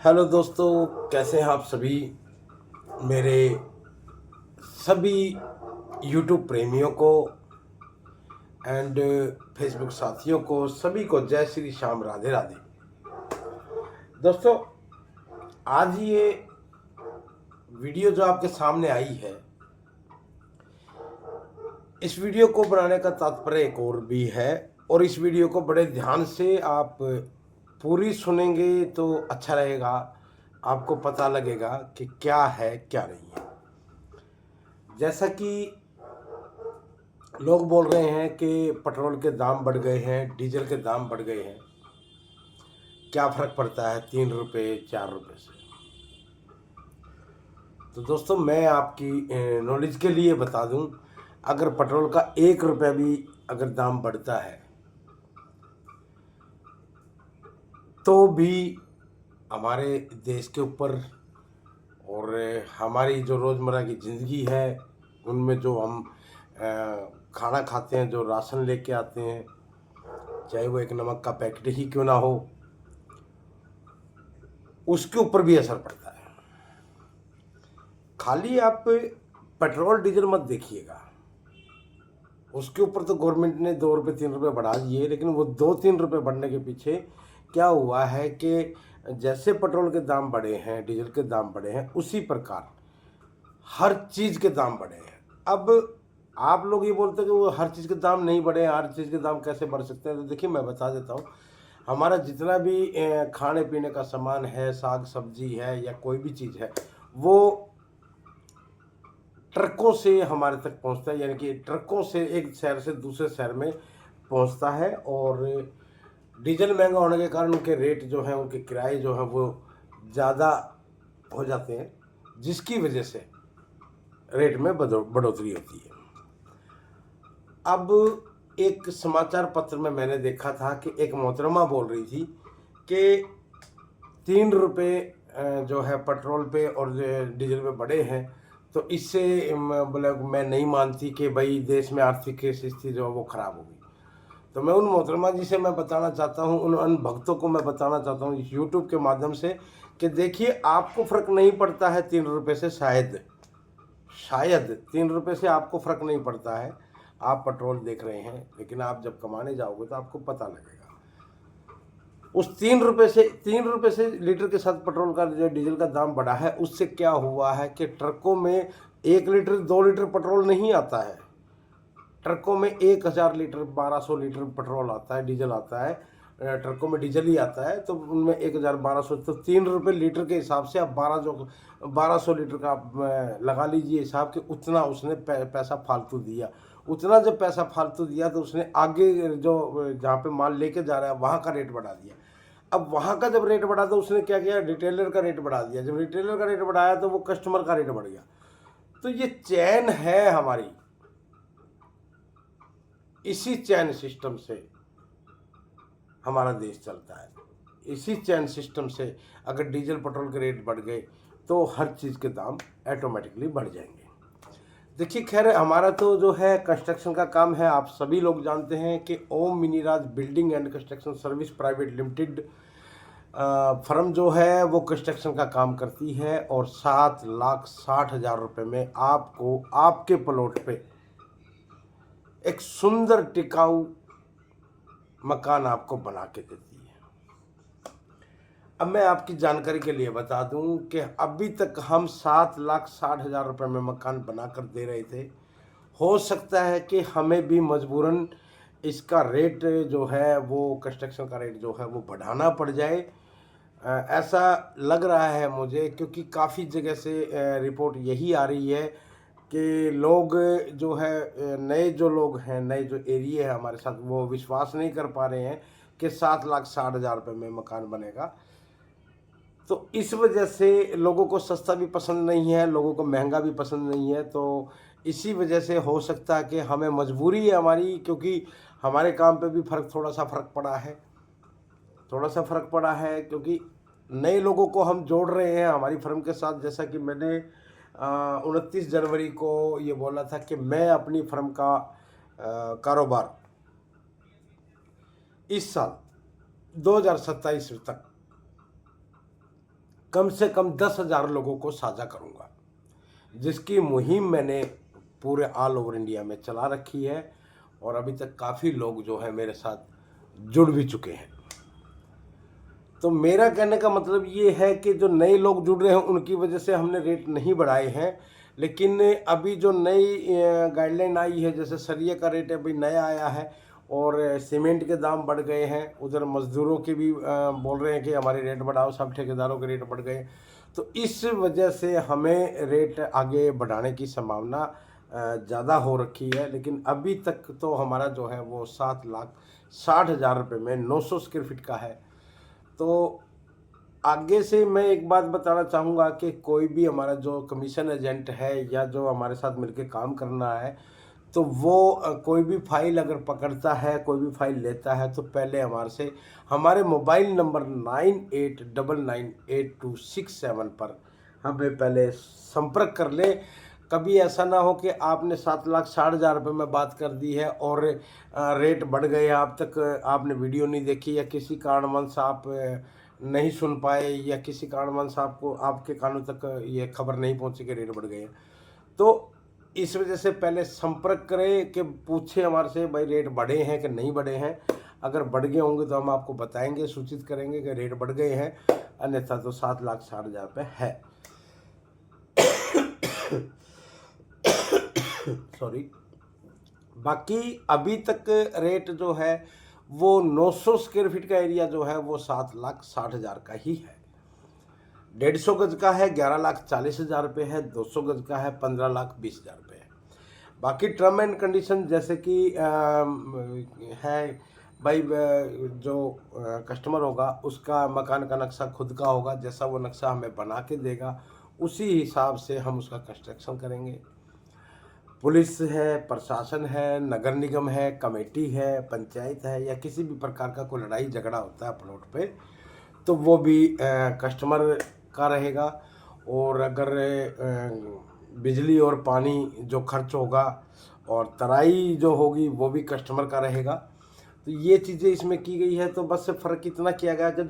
Hello दोस्तों, कैसे हैं आप सभी। मेरे सभी यूट्यूब प्रेमियों को एंड फेसबुक साथियों को सभी को जय श्री श्याम, राधे राधे। दोस्तों, आज ये वीडियो जो आपके सामने आई है, इस वीडियो को बनाने का तात्पर्य एक और भी है और इस वीडियो को बड़े ध्यान से आप पूरी सुनेंगे तो अच्छा रहेगा। आपको पता लगेगा कि क्या है क्या नहीं है। जैसा कि लोग बोल रहे हैं कि पेट्रोल के दाम बढ़ गए हैं, डीजल के दाम बढ़ गए हैं, क्या फ़र्क पड़ता है 3 रुपये 4 रुपये से। तो दोस्तों, मैं आपकी नॉलेज के लिए बता दूं, अगर पेट्रोल का 1 रुपया भी अगर दाम बढ़ता है तो भी हमारे देश के ऊपर और हमारी जो रोज़मर्रा की ज़िंदगी है उनमें जो हम खाना खाते हैं, जो राशन लेके आते हैं, चाहे वो एक नमक का पैकेट ही क्यों ना हो, उसके ऊपर भी असर पड़ता है। खाली आप पेट्रोल डीजल मत देखिएगा, उसके ऊपर तो गवर्नमेंट ने 2 रुपये 3 रुपये बढ़ा दिए, लेकिन वो 2-3 रुपये बढ़ने के पीछे क्या हुआ है कि जैसे पेट्रोल के दाम बढ़े हैं, डीजल के दाम बढ़े हैं, उसी प्रकार हर चीज़ के दाम बढ़े हैं। अब आप लोग ये बोलते हैं कि वो हर चीज़ के दाम नहीं बढ़े, हर चीज़ के दाम कैसे बढ़ सकते हैं। तो देखिए, मैं बता देता हूँ। हमारा जितना भी खाने पीने का सामान है, साग सब्जी है या कोई भी चीज़ है, वो ट्रकों से हमारे तक पहुंचता है, यानी कि ट्रकों से एक शहर से दूसरे शहर में पहुंचता है। और डीजल महंगा होने के कारण उनके रेट जो हैं, उनके किराए जो हैं वो ज़्यादा हो जाते हैं, जिसकी वजह से रेट में बढ़ोतरी होती है। अब एक समाचार पत्र में मैंने देखा था कि एक मोहतरमा बोल रही थी कि 3 रुपये जो है पेट्रोल पे और डीजल पे बढ़े हैं, तो इससे बोले मैं नहीं मानती कि भाई देश में आर्थिक स्थिति जो है वो ख़राब होगी। तो मैं उन मोहतरमा जी से मैं बताना चाहता हूँ, उन अन भक्तों को मैं बताना चाहता हूँ यूट्यूब के माध्यम से कि देखिए, आपको फ़र्क नहीं पड़ता है 3 रुपये से, शायद 3 रुपये से आपको फ़र्क नहीं पड़ता है, आप पेट्रोल देख रहे हैं, लेकिन आप जब कमाने जाओगे तो आपको पता लगेगा। उस 3 रुपये से लीटर के साथ पेट्रोल का जो डीजल का दाम बढ़ा है, उससे क्या हुआ है कि ट्रकों में 1 लीटर 2 लीटर पेट्रोल नहीं आता है, ट्रकों में 1000 लीटर 1200 लीटर पेट्रोल आता है, डीजल आता है। ट्रकों में डीजल ही आता है, तो उनमें 1000 1200, तो 3 रुपये लीटर के हिसाब से आप 1200 लीटर का आप लगा लीजिए हिसाब कि उतना उसने पैसा फालतू दिया। उतना जब पैसा फालतू दिया तो उसने आगे जो जहाँ पे माल लेके जा रहा है वहाँ का रेट बढ़ा दिया। अब वहाँ का जब रेट बढ़ा तो उसने क्या किया, रिटेलर का रेट बढ़ा दिया। जब रिटेलर का रेट बढ़ाया तो वो कस्टमर का रेट बढ़ गया। तो ये चैन है हमारी, इसी चैन सिस्टम से हमारा देश चलता है। इसी चैन सिस्टम से अगर डीजल पेट्रोल के रेट बढ़ गए तो हर चीज़ के दाम ऑटोमेटिकली बढ़ जाएंगे। देखिए, खैर हमारा तो जो है कंस्ट्रक्शन का काम है। आप सभी लोग जानते हैं कि Om Miniraj building and construction service private limited firm जो है वो कंस्ट्रक्शन का काम करती है और 7,60,000 रुपये में आपको आपके प्लॉट पे एक सुंदर टिकाऊ मकान आपको बना के देती है। अब मैं आपकी जानकारी के लिए बता दूं कि अभी तक हम 7,60,000 रुपये में मकान बनाकर दे रहे थे। हो सकता है कि हमें भी मजबूरन इसका रेट जो है वो कंस्ट्रक्शन का रेट जो है वो बढ़ाना पड़ जाए, ऐसा लग रहा है मुझे, क्योंकि काफ़ी जगह से रिपोर्ट यही आ रही है कि लोग जो है नए जो लोग हैं, नए जो एरिया है हमारे साथ, वो विश्वास नहीं कर पा रहे हैं कि 7,60,000 रुपये में मकान बनेगा। तो इस वजह से लोगों को सस्ता भी पसंद नहीं है, लोगों को महंगा भी पसंद नहीं है। तो इसी वजह से हो सकता है कि हमें मजबूरी है हमारी, क्योंकि हमारे काम पे भी थोड़ा सा फ़र्क पड़ा है, क्योंकि नए लोगों को हम जोड़ रहे हैं हमारी फर्म के साथ। जैसा कि मैंने 29 जनवरी को ये बोला था कि मैं अपनी फर्म का कारोबार इस साल 2027 तक कम से कम 10,000 लोगों को साझा करूँगा, जिसकी मुहिम मैंने पूरे ऑल ओवर इंडिया में चला रखी है और अभी तक काफ़ी लोग जो है मेरे साथ जुड़ भी चुके हैं। तो मेरा कहने का मतलब ये है कि जो नए लोग जुड़ रहे हैं उनकी वजह से हमने रेट नहीं बढ़ाए हैं, लेकिन अभी जो नई गाइडलाइन आई है, जैसे सरिये का रेट अभी नया आया है और सीमेंट के दाम बढ़ गए हैं, उधर मज़दूरों के भी बोल रहे हैं कि हमारे रेट बढ़ाओ, सब ठेकेदारों के रेट बढ़ गए। तो इस वजह से हमें रेट आगे बढ़ाने की संभावना ज़्यादा हो रखी है, लेकिन अभी तक तो हमारा जो है वो 7,60,000 रुपये में 900 स्क्वायर फीट का है। तो आगे से मैं एक बात बताना चाहूँगा कि कोई भी हमारा जो कमीशन एजेंट है या जो हमारे साथ मिलके काम करना है, तो वो कोई भी फाइल अगर पकड़ता है, कोई भी फाइल लेता है, तो पहले हमारे मोबाइल नंबर 98998267 पर हमें पहले संपर्क कर ले। कभी ऐसा ना हो कि आपने 7,60,000 रुपये में बात कर दी है और रेट बढ़ गए, आप तक आपने वीडियो नहीं देखी या किसी कारणवश आप नहीं सुन पाए या किसी कारणवश आपको आपके कानों तक ये खबर नहीं पहुंची कि रेट बढ़ गए हैं। तो इस वजह से पहले संपर्क करें कि पूछे हमारे से, भाई रेट बढ़े हैं कि नहीं बढ़े हैं। अगर बढ़ गए होंगे तो हम आपको बताएंगे, सूचित करेंगे कि रेट बढ़ गए हैं, अन्यथा तो 7,60,000 रुपये है। सॉरी। बाकी अभी तक रेट जो है वो 900 स्क्वायर फीट का एरिया जो है वो 7,60,000 का ही है। 150 गज का है 11,40,000 रुपये है, 200 गज का है 15,20,000 रुपये है। बाकी टर्म एंड कंडीशन जैसे कि है भाई, जो कस्टमर होगा उसका मकान का नक्शा खुद का होगा, जैसा वो नक्शा हमें बना के देगा उसी हिसाब से हम उसका कंस्ट्रक्शन करेंगे। पुलिस है, प्रशासन है, नगर निगम है, कमेटी है, पंचायत है या किसी भी प्रकार का कोई लड़ाई झगड़ा होता है प्लॉट पे, तो वो भी कस्टमर का रहेगा। और अगर बिजली और पानी जो खर्च होगा और तराई जो होगी वो भी कस्टमर का रहेगा। तो ये चीज़ें इसमें की गई है। तो बस फ़र्क इतना किया गया कि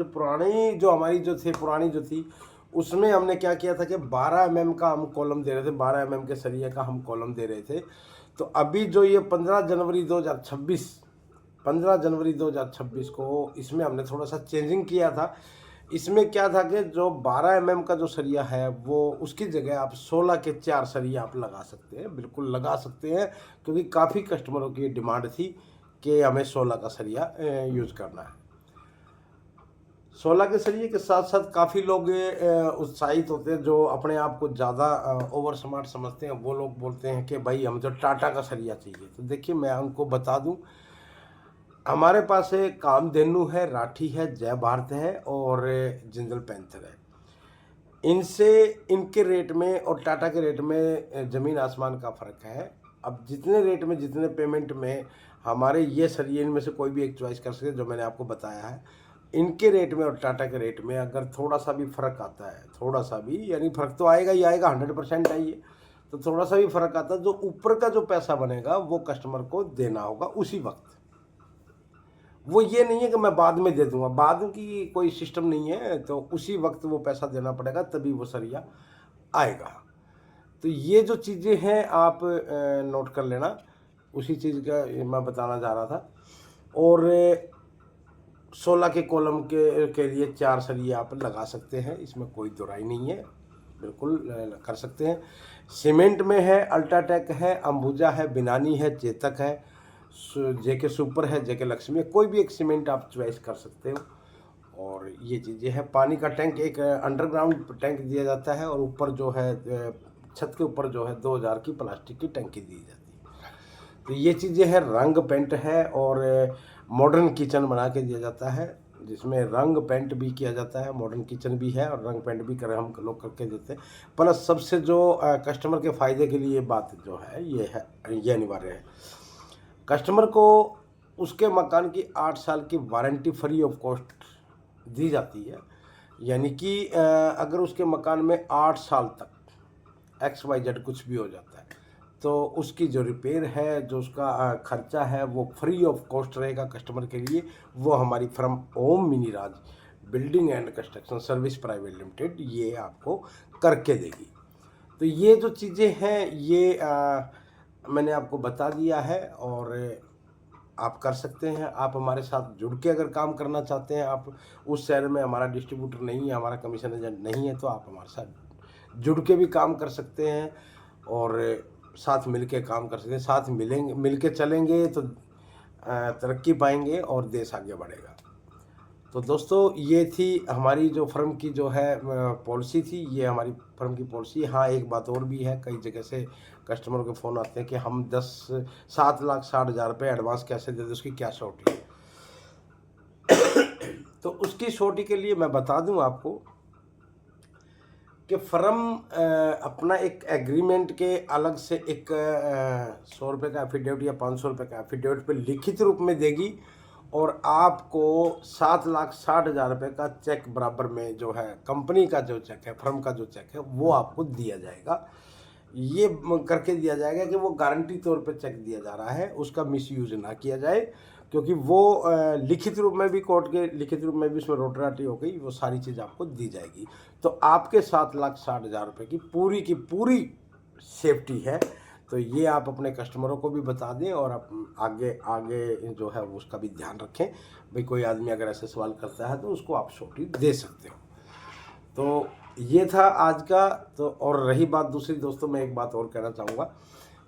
जो हमारी पुरानी जो थी उसमें हमने क्या किया था कि 12 mm का हम कॉलम दे रहे थे, 12 mm के सरिये का हम कॉलम दे रहे थे। तो अभी जो ये 15 जनवरी 2026 को इसमें हमने थोड़ा सा चेंजिंग किया था। इसमें क्या था कि जो 12 mm का जो सरिया है वो उसकी जगह आप 16 के 4 सरिया आप लगा सकते हैं, बिल्कुल लगा सकते हैं, क्योंकि काफ़ी कस्टमरों की डिमांड थी कि हमें 16 का सरिया यूज़ करना है। 16 के सरिये के साथ साथ काफ़ी लोग उत्साहित होते हैं, जो अपने आप को ज़्यादा ओवर स्मार्ट समझते हैं। वो लोग बोलते हैं कि भाई हमें तो टाटा का सरिया चाहिए। तो देखिए मैं उनको बता दूं, हमारे पास कामधेनु है, राठी है, जय भारत है और जिंदल पैंथर है। इनके रेट में और टाटा के रेट में ज़मीन आसमान का फ़र्क है। अब जितने रेट में, जितने पेमेंट में हमारे ये सरिये, इनमें से कोई भी एक चॉइस कर सकते जो मैंने आपको बताया है। इनके रेट में और टाटा के रेट में अगर थोड़ा सा भी फ़र्क आता है, थोड़ा सा भी, यानी फ़र्क तो आएगा ही आएगा, 100% आइए, तो थोड़ा सा भी फ़र्क आता है, जो ऊपर का जो पैसा बनेगा वो कस्टमर को देना होगा उसी वक्त। वो ये नहीं है कि मैं बाद में दे दूंगा, बाद की कोई सिस्टम नहीं है। तो उसी वक्त वो पैसा देना पड़ेगा, तभी वो सरिया आएगा। तो ये जो चीज़ें हैं आप नोट कर लेना, उसी चीज़ का मैं बताना जा रहा था। और 16 के कॉलम के लिए 4 सरिये आप लगा सकते हैं, इसमें कोई दुराई नहीं है, बिल्कुल कर सकते हैं। सीमेंट में है, अल्ट्राटेक है, अंबुजा है, बिनानी है, चेतक है, जेके सुपर है, जेके लक्ष्मी है, कोई भी एक सीमेंट आप चॉइस कर सकते हो। और ये चीज़ें हैं। पानी का टैंक एक अंडरग्राउंड टैंक दिया जाता है और ऊपर जो है छत के ऊपर जो है 2000 की प्लास्टिक की टंकी दी जाती है। तो ये चीज़ें हैं। रंग पेंट है और मॉडर्न किचन बना के दिया जाता है, जिसमें रंग पेंट भी किया जाता है, मॉडर्न किचन भी है और रंग पेंट भी हम लोग करके देते हैं। प्लस सबसे जो कस्टमर के फ़ायदे के लिए बात जो है ये अनिवार्य है, कस्टमर को उसके मकान की 8 साल की वारंटी फ्री ऑफ कॉस्ट दी जाती है। यानी कि अगर उसके मकान में 8 साल तक XYZ कुछ भी हो जाता है तो उसकी जो रिपेयर है, जो उसका खर्चा है वो फ्री ऑफ कॉस्ट रहेगा कस्टमर के लिए। वो हमारी firm Om Mini Raj building and construction service private limited ये आपको करके देगी। तो ये जो चीज़ें हैं ये मैंने आपको बता दिया है और आप कर सकते हैं। आप हमारे साथ जुड़ के अगर काम करना चाहते हैं, आप उस शहर में हमारा डिस्ट्रीब्यूटर नहीं है, हमारा कमीशन एजेंट नहीं है, तो आप हमारे साथ जुड़ के भी काम कर सकते हैं और साथ मिल के काम कर सकते हैं। साथ मिल के चलेंगे तो तरक्की पाएंगे और देश आगे बढ़ेगा। तो दोस्तों ये थी हमारी जो फर्म की जो है पॉलिसी थी, ये हमारी फर्म की पॉलिसी। हाँ, एक बात और भी है, कई जगह से कस्टमरों के फ़ोन आते हैं कि हम 7,60,000 रुपये एडवांस कैसे दे दें, उसकी क्या श्योरिटी है। तो उसकी श्योरिटी के लिए मैं बता दूं आपको कि फर्म अपना एक एग्रीमेंट के अलग से एक 100 रुपये का एफिडेविट या 500 रुपये का एफिडेविट पे लिखित रूप में देगी और आपको 7,60,000 रुपये का चेक बराबर में जो है कंपनी का जो चेक है, फर्म का जो चेक है, वो आपको दिया जाएगा। ये करके दिया जाएगा कि वो गारंटी तौर पे चेक दिया जा रहा है, उसका मिसयूज ना किया जाए, क्योंकि वो लिखित रूप में भी कोर्ट के लिखित रूप में भी उसमें रोटराटी हो गई, वो सारी चीज़ आपको दी जाएगी। तो आपके 7,60,000 रुपये की पूरी सेफ्टी है। तो ये आप अपने कस्टमरों को भी बता दें और आप आगे जो है उसका भी ध्यान रखें। भाई कोई आदमी अगर ऐसे सवाल करता है तो उसको आप श्योरिटी दे सकते हो। तो ये था आज का। तो और रही बात दूसरी, दोस्तों मैं एक बात और कहना चाहूँगा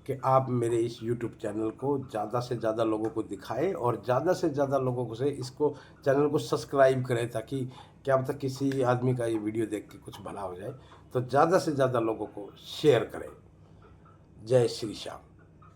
कि आप मेरे इस YouTube चैनल को ज़्यादा से ज़्यादा लोगों को दिखाएं और ज़्यादा से ज़्यादा लोगों से इसको चैनल को सब्सक्राइब करें, ताकि क्या पता किसी आदमी का ये वीडियो देख के कुछ भला हो जाए। तो ज़्यादा से ज़्यादा लोगों को शेयर करें। जय श्री श्याम।